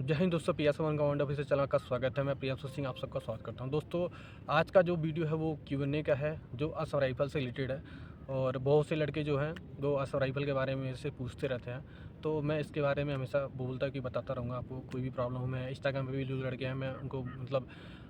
जय हिंद दोस्तों, PS1 commando officer channel का स्वागत है। मैं प्रियांशु सिंह आप सबका स्वागत करता हूं। दोस्तों, आज का जो वीडियो है वो Q&A का है, जो असम राइफल से रिलेटेड है। और बहुत से लड़के जो हैं वो असम राइफल के बारे में मेरे से पूछते रहते हैं, तो मैं इसके बारे में हमेशा बोलता कि बताता रहूँगा आपको। कोई भी प्रॉब्लम हो, मैं इंस्टाग्राम पे भी जो लड़के हैं मैं उनको मतलब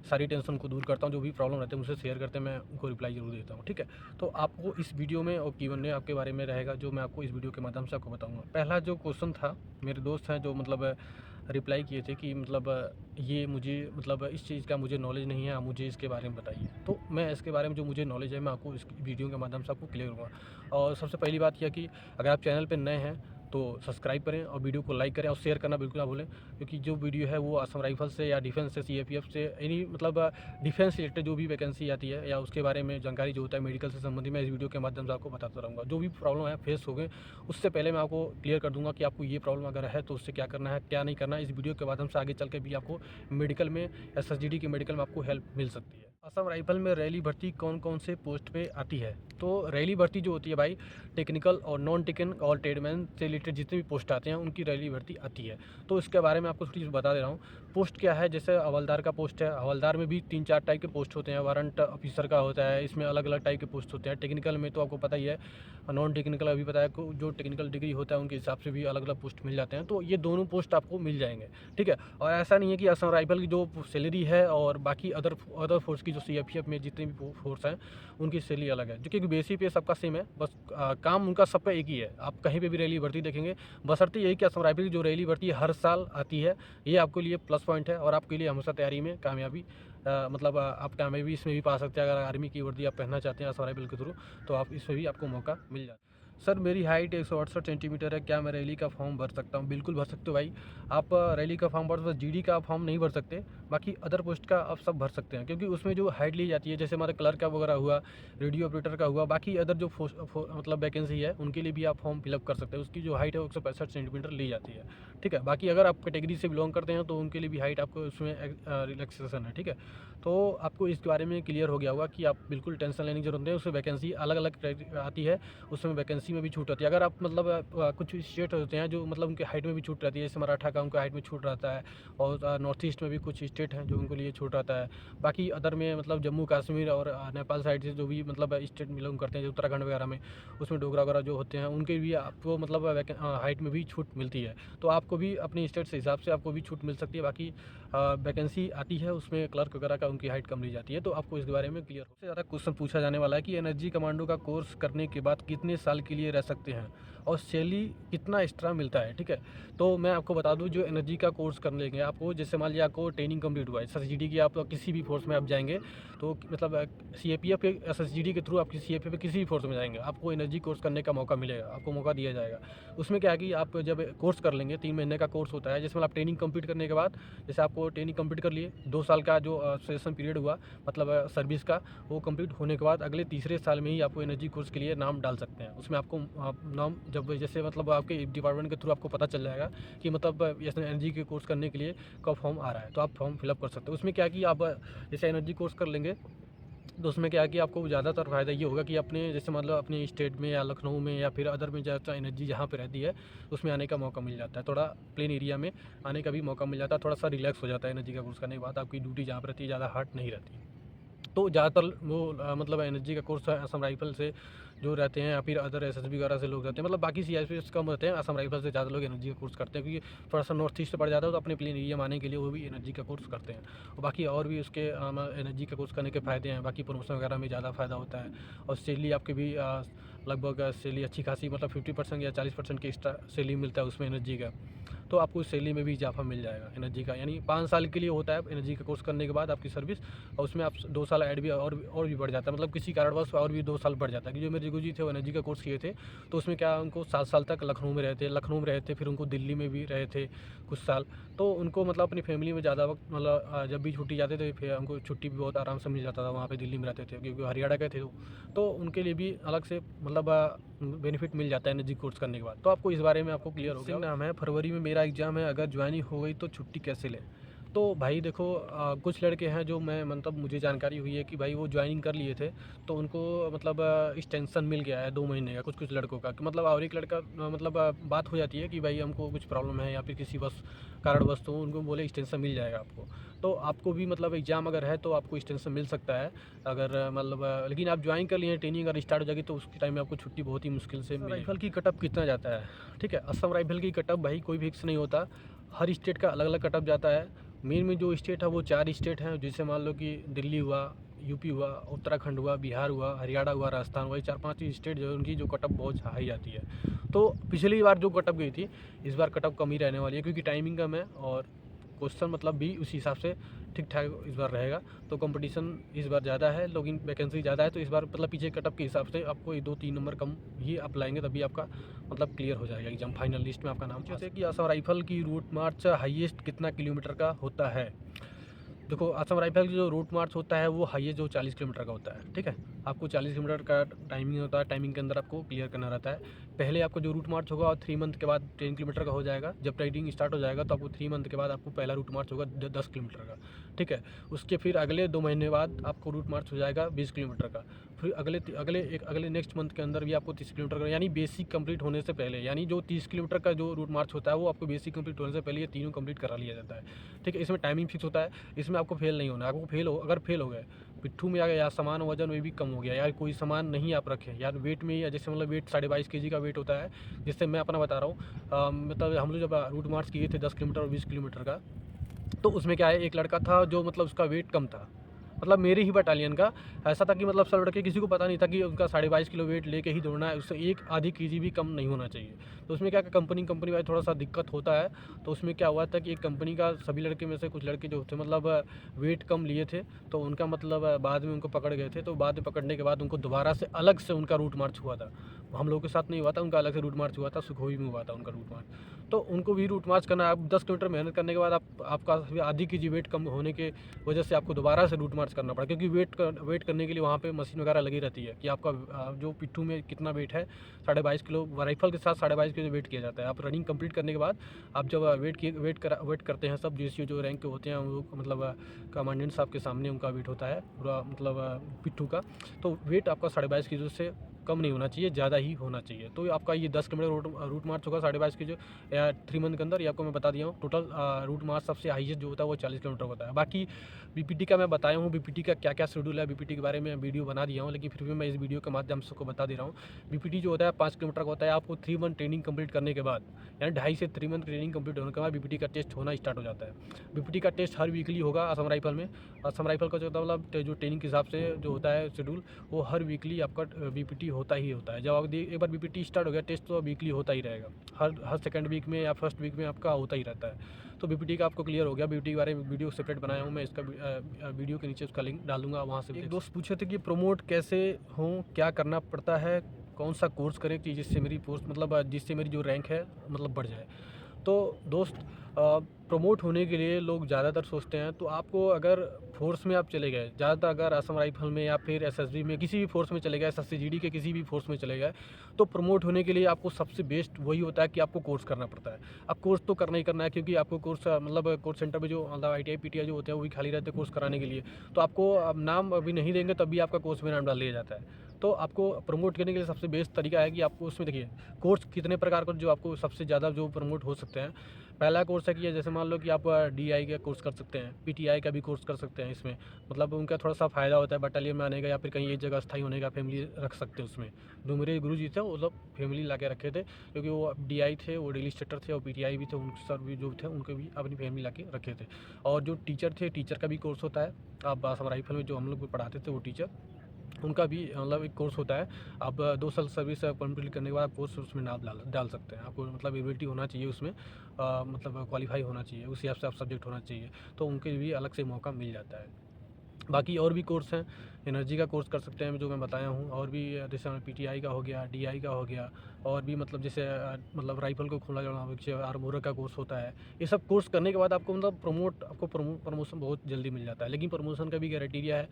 सारी टेंशन को दूर करता हूँ। जो भी प्रॉब्लम रहते हैं मुझसे शेयर करते हैं, मैं उनको रिप्लाई ज़रूर देता हूँ। ठीक है, तो आपको इस वीडियो में और Q&A आपके बारे में रहेगा, जो मैं आपको इस वीडियो के माध्यम से आपको बताऊँगा। पहला जो क्वेश्चन था, मेरे दोस्त हैं जो मतलब रिप्लाई किए थे कि मतलब ये मुझे मतलब इस चीज़ का मुझे नॉलेज नहीं है, आप मुझे इसके बारे में बताइए। तो मैं इसके बारे में जो मुझे नॉलेज है मैं आपको इस वीडियो के माध्यम से आपको क्लियर करूँगा। और सबसे पहली बात यह कि अगर आप चैनल पे नए हैं तो सब्सक्राइब करें और वीडियो को लाइक करें और शेयर करना बिल्कुल ना भूलें, क्योंकि जो वीडियो है वो असम राइफल से या डिफेंस से, CAPF से, एनी मतलब डिफेंस रिलेटेड जो भी वैकेंसी आती है या उसके बारे में जानकारी जो होता है मेडिकल से संबंधित, मैं इस वीडियो के माध्यम से आपको बताता रहूँगा। जो भी प्रॉब्लम है फेस हो गए उससे पहले मैं आपको क्लियर कर दूंगा कि आपको ये प्रॉब्लम अगर है तो उससे क्या करना है, क्या नहीं करना है। इस वीडियो के माध्यम से आगे चल के भी आपको मेडिकल में, SSGD के मेडिकल में आपको हेल्प मिल सकती है। असम राइफल में रैली भर्ती कौन कौन से पोस्ट पे आती है? तो रैली भर्ती जो होती है भाई, टेक्निकल और नॉन टेक्निकल और ट्रेडमैन से रिलेटेड जितने भी पोस्ट आते हैं उनकी रैली भर्ती आती है। तो इसके बारे में आपको थोड़ी चीज़ बता दे रहा हूँ। पोस्ट क्या है, जैसे हवलदार का पोस्ट है, हवलदार में भी 3-4 टाइप के पोस्ट होते हैं। वारंट ऑफिसर का होता है, इसमें अलग अलग टाइप के पोस्ट होते हैं। टेक्निकल में तो आपको पता ही है, नॉन टेक्निकल अभी बताया को जो टेक्निकल डिग्री होता है उनके हिसाब से भी अलग अलग पोस्ट मिल जाते हैं। तो ये दोनों पोस्ट आपको मिल जाएंगे। ठीक है, और ऐसा नहीं है कि असम राइफल की जो सैलरी है और बाकी अदर फोर्स की जो CAPF में जितने भी फोर्स हैं उनकी सैलरी अलग है, जो कि बेसिक पे सबका सेम है। बस काम उनका सबका एक ही है। आप कहीं पे भी रैली भर्ती देखेंगे, बशर्ते यही कि असम राइफल की जो रैली भर्ती हर साल आती है, ये आपके लिए प्लस पॉइंट है और आपके लिए हमेशा तैयारी में कामयाबी मतलब आप कामयाबी इसमें भी पा सकते हैं। अगर आर्मी की वर्दी आप पहनना चाहते हैं असम राइफल के थ्रू, तो आप इसमें भी आपको मौका मिल जाता है। सर, मेरी हाइट 168 सेंटीमीटर है, क्या मैं रैली का फॉर्म भर सकता हूँ? बिल्कुल भर सकते हो भाई। आप रैली का फॉर्म भर, बस GD का फॉर्म नहीं भर सकते, बाकी अदर पोस्ट का आप सब भर सकते हैं, क्योंकि उसमें जो हाइट ली जाती है, जैसे हमारे क्लर्क का वगैरह हुआ, रेडियो ऑपरेटर का हुआ, बाकी अदर जो मतलब वैकेंसी है उनके लिए भी आप फॉर्म फिलअप कर सकते हैं। उसकी जो हाइट है 165 सेंटीमीटर ली जाती है। ठीक है, बाकी अगर आप कैटेगरी से बिलोंग करते हैं तो उनके लिए भी हाइट आपको उसमें रिलैक्सेशन है। ठीक है, तो आपको इसके बारे में क्लियर हो गया होगा कि आप बिल्कुल टेंशन लेने की जरूरत नहीं है। उसमें वैकेंसी अलग अलग आती है, उसमें वैकेंसी में भी छूट होती है। अगर आप मतलब कुछ स्टेट होते हैं जो मतलब उनके हाइट में भी छूट रहती है, जैसे मराठा का उनका हाइट में छूट रहता है, और नॉर्थ ईस्ट में भी कुछ स्टेट हैं जो उनको लिए छूट रहता है। बाकी अदर में मतलब जम्मू कश्मीर और नेपाल साइड से जो भी मतलब स्टेट बिलोंग करते हैं, जो उत्तराखंड वगैरह में, उसमें डोगरा वगैरह जो होते हैं उनके भी आपको मतलब हाइट में भी छूट मिलती है। तो आपको भी अपनी स्टेट से हिसाब से आपको भी छूट मिल सकती है। बाकी वैकेंसी आती है उसमें क्लर्क वगैरह का उनकी हाइट कम ली जाती है। तो आपको इसके बारे में क्लियर हो। सबसे ज़्यादा क्वेश्चन पूछा जाने वाला है कि एनर्जी कमांडो का कोर्स करने के बाद कितने साल के लिए रह सकते हैं और सैलरी कितना एक्स्ट्रा मिलता है? ठीक है, तो मैं आपको बता दूं, जो एनर्जी का कोर्स कर लेंगे, आपको जैसे मान लिया आपको ट्रेनिंग कंप्लीट हुआ है SSGD की, आप किसी भी फोर्स में आप जाएंगे तो मतलब CAPF के SSGD के थ्रू आप किसी CAPF किसी भी फोर्स में जाएंगे, आपको एनर्जी कोर्स करने का मौका मिलेगा, आपको मौका दिया जाएगा। उसमें क्या है कि आप जब कोर्स कर लेंगे, 3 महीने का कोर्स होता है, जिसमें आप ट्रेनिंग कंप्लीट करने के बाद, जैसे आपको ट्रेनिंग कंप्लीट कर लिए, 2 साल का जो सेशन पीरियड हुआ मतलब सर्विस का, वो कंप्लीट होने के बाद अगले तीसरे साल में ही आपको एनर्जी कोर्स के लिए नाम डाल सकते हैं। उसमें आपको नाम जब जैसे मतलब आपके डिपार्टमेंट के थ्रू आपको पता चल जाएगा कि मतलब एनर्जी के कोर्स करने के लिए कब फॉर्म आ रहा है, तो आप फॉर्म फिलअप कर सकते हो। उसमें क्या है कि आप जैसे एनर्जी कोर्स कर लेंगे तो उसमें क्या है कि आपको ज़्यादातर फ़ायदा ये होगा कि अपने जैसे मतलब अपने स्टेट में या लखनऊ में या फिर अदर में ज़्यादा एनर्जी जहाँ पे रहती है उसमें आने का मौका मिल जाता है। थोड़ा प्लेन एरिया में आने का भी मौका मिल जाता है, थोड़ा सा रिलैक्स हो जाता है एनर्जी का कोर्स करने के बाद। आपकी ड्यूटी जहाँ पर रहती है ज़्यादा हार्ड नहीं रहती। तो ज़्यादातर वो मतलब एनर्जी का कोर्स असम राइफल से जो रहते हैं या फिर अदर SSB वगैरह से लोग रहते हैं, मतलब बाकी CIPS कम रहते हैं, असम राइफल से ज़्यादा लोग एनर्जी का कोर्स करते हैं, क्योंकि थोड़ा सा नॉर्थ ईस्ट पड़ जाता है तो अपने प्लेन एरिया में आने के लिए वो भी एनर्जी का कोर्स करते हैं। और बाकी और भी उसके एनर्जी का कोर्स करने के फ़ायदे हैं। बाकी प्रमोशन वगैरह में ज़्यादा फ़ायदा होता है और सैलरी आपकी भी लगभग सैलरी अच्छी खासी मतलब 50% या 40% की एक्स्ट्रा सैलरी मिलता है उसमें एनर्जी का। तो आपको सैलरी में भी इजाफा मिल जाएगा एनर्जी का, यानी 5 साल के लिए होता है एनर्जी का कोर्स करने के बाद आपकी सर्विस, और उसमें आप 2 साल ऐड भी और भी बढ़ जाता है, मतलब किसी कारणवश और भी 2 साल बढ़ जाता है। कि जो मेरे गुरुजी थे वो एनर्जी का कोर्स किए थे, तो उसमें क्या उनको 7 साल तक लखनऊ में रहे थे, फिर उनको दिल्ली में भी रहे थे कुछ साल। तो उनको मतलब अपनी फैमिली में ज़्यादा वक्त मतलब जब भी छुट्टी जाते थे फिर उनको छुट्टी भी बहुत आराम से मिल जाता था, वहाँ पे दिल्ली में रहते थे क्योंकि हरियाणा के थे वो। तो उनके लिए भी अलग से मतलब बेनिफिट मिल जाता है एनर्जी कोर्स करने के बाद। तो आपको इस बारे में आपको क्लियर हो गया। नाम है, फरवरी में मेरा एग्ज़ाम है, अगर ज्वाइनिंग हो गई तो छुट्टी कैसे लें? तो भाई देखो कुछ लड़के हैं जो मैं मतलब मुझे जानकारी हुई है कि भाई वो ज्वाइनिंग कर लिए थे, तो उनको मतलब एक्सटेंशन मिल गया है 2 महीने का कुछ लड़कों का, कि मतलब और एक लड़का मतलब बात हो जाती है कि भाई हमको कुछ प्रॉब्लम है या फिर किसी बस कारणवश, तो उनको बोले एक्सटेंशन मिल जाएगा आपको। तो आपको भी मतलब एग्ज़ाम अगर है तो आपको एक्सटेंशन मिल सकता है अगर मतलब लेकिन आप ज्वाइन कर लिए, ट्रेनिंग अगर स्टार्ट हो जाएगी तो उस टाइम में आपको छुट्टी बहुत ही मुश्किल से मिलेगी। राइफल की कटअप कितना जाता है, ठीक है, असम राइफल की कटअप भाई कोई फिक्स नहीं होता, हर स्टेट का अलग अलग कटअप जाता है। मेन में जो स्टेट है वो 4 स्टेट हैं, जैसे मान लो कि दिल्ली हुआ, यूपी हुआ, उत्तराखंड हुआ, बिहार हुआ, हरियाणा हुआ, राजस्थान हुआ, 4-5 स्टेट जो है उनकी जो कटअप बहुत हाई आती है। तो पिछली बार जो कटअप गई थी, इस बार कटअप कम ही रहने वाली है क्योंकि टाइमिंग कम है और क्वेश्चन मतलब भी उसी हिसाब से ठीक ठाक इस बार रहेगा। तो कंपटीशन इस बार ज़्यादा है, लेकिन वैकेंसी ज़्यादा है, तो इस बार मतलब पीछे कटअप के हिसाब से आपको 2-3 नंबर कम ही आप लाएंगे तभी आपका मतलब क्लियर हो जाएगा एग्जाम, फाइनल लिस्ट में आपका नाम। जैसे कि असम राइफल की रूट मार्च हाईएस्ट कितना किलोमीटर का होता है। देखो असम राइफल की जो रूट मार्च होता है वो हाईएस्ट जो 40 किलोमीटर का होता है, ठीक है। आपको 40 किलोमीटर का टाइमिंग होता है, टाइमिंग के अंदर आपको क्लियर करना रहता है। पहले आपको जो रूट मार्च होगा और 3 मंथ के बाद 10 किलोमीटर का हो जाएगा। जब ट्रेनिंग स्टार्ट हो जाएगा तो आपको 3 मंथ के बाद आपको पहला रूट मार्च होगा 10 किलोमीटर का, ठीक है। उसके फिर अगले 2 महीने बाद आपको रूट मार्च हो जाएगा 20 किलोमीटर का। फिर अगले नेक्स्ट मंथ के अंदर भी आपको 30 किलोमीटर का, यानी बेसिक कंप्लीट होने से पहले, यानी जो 30 किलोमीटर का जो रूट मार्च होता है वो आपको बेसिक कंप्लीट होने से पहले ये तीनों कंप्लीट करा लिया जाता है, ठीक है। इसमें टाइमिंग फिक्स होता है, इसमें आपको फेल नहीं होना। आपको अगर फेल हो गए पिट्ठू में आ गया या सामान वजन में भी कम हो गया, यार कोई सामान नहीं आप रखें यार वेट में, या जैसे मतलब वेट 22.5 kg का वेट होता है, जिससे मैं अपना बता रहा हूँ मतलब हम लोग जब रूट मार्च किए थे 10 किलोमीटर और 20 किलोमीटर का, तो उसमें क्या है, एक लड़का था जो मतलब उसका वेट कम था, मतलब मेरे ही बटालियन का। ऐसा था कि मतलब सब लड़के किसी को पता नहीं था कि उनका 22.5 किलो वेट लेके ही दौड़ना है, उससे 1 आधी kg भी कम नहीं होना चाहिए। तो उसमें क्या कंपनी वाइज थोड़ा सा दिक्कत होता है। तो उसमें क्या हुआ था कि एक कंपनी का सभी लड़के में से कुछ लड़के जो थे मतलब वेट कम लिए थे, तो उनका मतलब बाद में उनको पकड़ गए थे। तो बाद में पकड़ने के बाद उनको दोबारा से अलग से उनका रूट मार्च हुआ था, हम लोगों के साथ नहीं हुआ था, उनका अलग से रूट मार्च हुआ था, सुखोई में हुआ था उनका रूट मार्च। तो उनको भी रूट मार्च करना, आप 10 किलोमीटर मेहनत करने के बाद आपका 1/2 kg वेट कम होने के वजह से आपको दोबारा से रूट मार्च करना पड़ा, क्योंकि वेट करने के लिए वहाँ पे मशीन वगैरह लगी रहती है कि आपका जो पिट्ठू में कितना वेट है, 22.5 किलो राइफल के साथ 22.5 किलो वेट किया जाता है। आप रनिंग कंप्लीट करने के बाद आप जब वेट करते हैं, सब जो रैंक के होते हैं वो मतलब कमांडेंट साहब के सामने उनका वेट होता है पूरा मतलब पिट्ठू का, तो वेट आपका 22.5 किलो से कम नहीं होना चाहिए, ज़्यादा ही होना चाहिए। तो आपका ये 10 किलोमीटर रूट मार्च होगा 22.5 किलो या 3 मंथ के अंदर, ये आपको मैं बता दिया हूँ। टोटल रूट मार्च सबसे हाईएस्ट जो होता है वो 40 किलोमीटर होता है। बाकी बीपीटी का मैं बताया हूँ, बीपीटी का क्या क्या शेड्यूल है, बीपीटी के बारे में वीडियो बना दिया हूँ, लेकिन फिर भी मैं इस वीडियो के माध्यम से सबको बता दे रहा हूँ। बीपीटी जो होता है 5 किलोमीटर का होता है। आपको 3 मंथ ट्रेनिंग कंप्लीट करने के बाद, यानी 2.5 से 3 मंथ ट्रेनिंग कंप्लीट होने के बाद बीपीटी का टेस्ट होना स्टार्ट हो जाता है। बीपीटी का टेस्ट हर वीकली होगा असम राइफल में। असम राइफल का जो मतलब जो ट्रेनिंग के हिसाब से जो होता है शेड्यूल, वो हर वीकली आपका बीपीटी होता ही होता है। जब आप एक बार बीपीटी स्टार्ट हो गया, टेस्ट तो वीकली होता ही रहेगा, हर सेकंड वीक में या फर्स्ट वीक में आपका होता ही रहता है। तो बीपीटी का आपको क्लियर हो गया। बीपीटी के बारे में वीडियो सेपरेट बनाया हूँ मैं, इसका वीडियो के नीचे उसका लिंक डालूंगा, वहाँ से। एक दोस्त पूछे थे कि प्रमोट कैसे हों, क्या करना पड़ता है, कौन सा कोर्स करें कि जिससे मेरी पोस्ट मतलब जिससे मेरी जो रैंक है मतलब बढ़ जाए। तो दोस्त प्रमोट होने के लिए लोग ज़्यादातर सोचते हैं, तो आपको अगर फोर्स में आप चले गए, ज़्यादातर अगर असम राइफल में या फिर एसएसबी में किसी भी फोर्स में चले गए, एसएससीजीडी के किसी भी फोर्स में चले गए, तो प्रमोट होने के लिए आपको सबसे बेस्ट वही होता है कि आपको कोर्स करना पड़ता है। अब कोर्स तो करना ही करना है, क्योंकि आपको कोर्स मतलब कोर्स सेंटर में जो मतलब ITI PTI जो होते हैं वो भी खाली रहते हैं कोर्स कराने के लिए। तो आपको अब नाम अभी नहीं देंगे तब भी आपका कोर्स में नाम डाल दिया जाता है। तो आपको प्रमोट करने के लिए सबसे बेस्ट तरीका है कि आपको उसमें देखिए कोर्स कितने प्रकार का जो आपको सबसे ज़्यादा जो प्रमोट हो सकते हैं। पहला कोर्स है कि जैसे मान लो कि आप DI का कोर्स कर सकते हैं, PTI का भी कोर्स कर सकते हैं। इसमें मतलब उनका थोड़ा सा फ़ायदा होता है बटालियन में आने का या फिर कहीं एक जगह स्थायी होने का, फैमिली रख सकते हैं उसमें। जो मेरे गुरु जी थे वो लोग फैमिली ला के रखे थे, क्योंकि वो DI थे, वो डेलीस्टेटर थे, और PTI भी थे, उन सर भी जो थे उनके भी अपनी फैमिली ला के रखे थे। और जो टीचर थे, टीचर का भी कोर्स होता है। आप असम राइफल में जो हम लोग पढ़ाते थे वो टीचर, उनका भी मतलब एक कोर्स होता है। आप 2 साल सर्विस कंप्लीट करने के बाद आप कोर्स उसमें नाम डाल सकते हैं। आपको मतलब एबिलिटी होना चाहिए उसमें, मतलब क्वालिफाई होना चाहिए, उस हिसाब से आप सब्जेक्ट होना चाहिए, तो उनके भी अलग से मौका मिल जाता है। बाकी और भी कोर्स हैं, एनर्जी का कोर्स कर सकते हैं जो मैं बताया हूँ, और भी जैसे PTI का हो गया, DI का हो गया, और भी मतलब जैसे मतलब राइफल को खोला जाना, आर्मोरर का कोर्स होता है। ये सब कोर्स करने के बाद आपको मतलब प्रमोशन बहुत जल्दी मिल जाता है। लेकिन प्रमोशन का भी क्राइटेरिया है,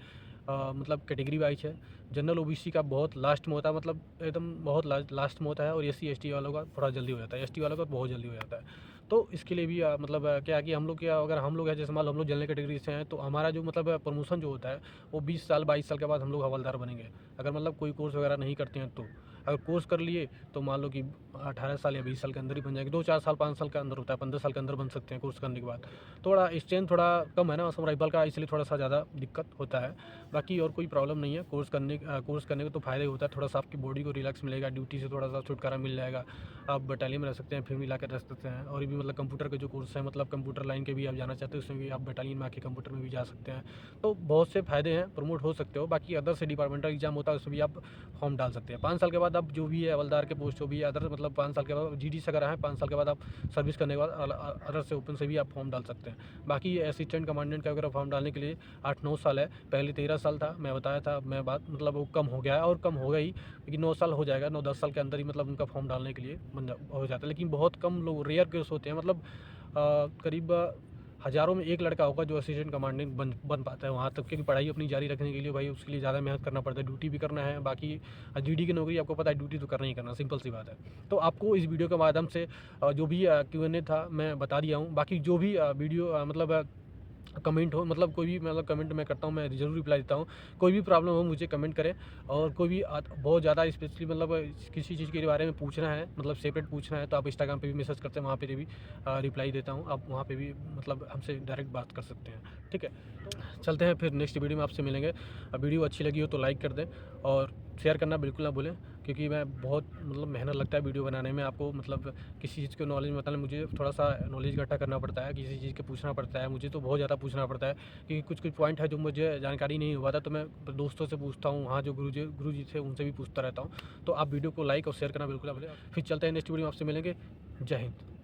मतलब कैटेगरी वाइज है। जनरल OBC का बहुत लास्ट में होता है, मतलब एकदम बहुत लास्ट में होता है, और SC ST वालों का थोड़ा जल्दी हो जाता है, ST वालों का बहुत जल्दी हो जाता है। तो इसके लिए भी मतलब क्या कि हम लोग क्या, अगर हम लोग हैं जैसे मान लो हम लोग जनरल कैटेगरी से हैं, तो हमारा जो मतलब प्रमोशन जो होता है वो 20 साल 22 साल के बाद हम लोग हवलदार बनेंगे। अगर मतलब कोई कोर्स वगैरह नहीं करते हैं तो अगर कोर्स कर लिए तो मान लो कि 18 साल या 20 साल के अंदर ही बन जाएंगे। 2-4 साल 5 साल के अंदर होता है, 15 साल के अंदर बन सकते हैं कोर्स करने के बाद। थोड़ा स्ट्रेंथ थोड़ा कम है ना असम राइफल का, इसलिए थोड़ा सा ज़्यादा दिक्कत होता है। बाकी और कोई प्रॉब्लम नहीं है। कोर्स करने का तो फ़ायदा ही होता है, थोड़ा सा आपकी बॉडी को रिलैक्स मिलेगा, ड्यूटी से थोड़ा सा छुटकारा मिल जाएगा। आप बटालियन में रह सकते हैं, फैमिली ला कर रह सकते हैं। और भी मतलब कंप्यूटर के जो कोर्स हैं, मतलब कंप्यूटर लाइन के भी आप जाना चाहते हो उसमें भी आप बटालियन में आके कंप्यूटर में भी जा सकते हैं। तो बहुत से फ़ायदे हैं, प्रमोट हो सकते हो। बाकी अदर से डिपार्टमेंटल एग्जाम होता है, उसमें भी आप फॉर्म डाल सकते हैं। 5 साल के बाद आप जो भी है हवलदार के पोस्ट जो भी है अदर, मतलब 5 साल के बाद जीडी से अगर आए 5 साल के बाद आप सर्विस करने के बाद अदर से ओपन से भी आप फॉर्म डाल सकते हैं। बाकी असिस्टेंट कमांडेंट का अगर फॉर्म डालने के लिए 8-9 साल है, पहले 13 साल था, मैं बताया था, मैं बात मतलब वो कम हो गया है और कम होगा ही, लेकिन 9 साल हो जाएगा। 9-10 साल के अंदर ही मतलब उनका फॉर्म डालने के लिए हो जाता है। लेकिन बहुत कम लोग, रेयर केस होते हैं, मतलब करीब हज़ारों में एक लड़का होगा जो असिस्टेंट कमांडेंट बन पाता है। वहाँ तक की पढ़ाई अपनी जारी रखने के लिए भाई उसके लिए ज़्यादा मेहनत करना पड़ता है, ड्यूटी भी करना है। बाकी जीडी की नौकरी आपको पता है, ड्यूटी तो करना ही करना, सिंपल सी बात है। तो आपको इस वीडियो के माध्यम से जो भी Q&A था मैं बता दिया हूँ। बाकी जो भी वीडियो मतलब कमेंट हो, मतलब कोई भी मतलब कमेंट मैं करता हूँ, मैं ज़रूर रिप्लाई देता हूँ। कोई भी प्रॉब्लम हो मुझे कमेंट करें। और कोई भी बहुत ज़्यादा स्पेशली मतलब किसी चीज़ के बारे में पूछना है, मतलब सेपरेट पूछना है, तो आप इंस्टाग्राम पे भी मैसेज करते हैं, वहाँ पे भी रिप्लाई देता हूँ। आप वहाँ पे भी मतलब हमसे डायरेक्ट बात कर सकते हैं। ठीक है, तो चलते हैं फिर नेक्स्ट वीडियो में आपसे मिलेंगे। वीडियो अच्छी लगी हो तो लाइक कर दें और शेयर करना बिल्कुल ना भूलें, क्योंकि मैं बहुत मतलब मेहनत लगता है वीडियो बनाने में। आपको मतलब किसी चीज़ के नॉलेज मतलब मुझे थोड़ा सा नॉलेज इकट्ठा करना पड़ता है, किसी चीज़ के पूछना पड़ता है, मुझे तो बहुत ज़्यादा पूछना पड़ता है, क्योंकि कुछ पॉइंट है जो मुझे जानकारी नहीं हुआ था, तो मैं दोस्तों से पूछता हूँ, वहाँ जो गुरुजी थे उनसे भी पूछता रहता हूँ। तो आप वीडियो को लाइक और शेयर करना बिल्कुल ना भूलें। फिर चलते हैं नेक्स्ट वीडियो में आपसे मिलेंगे। जय हिंद।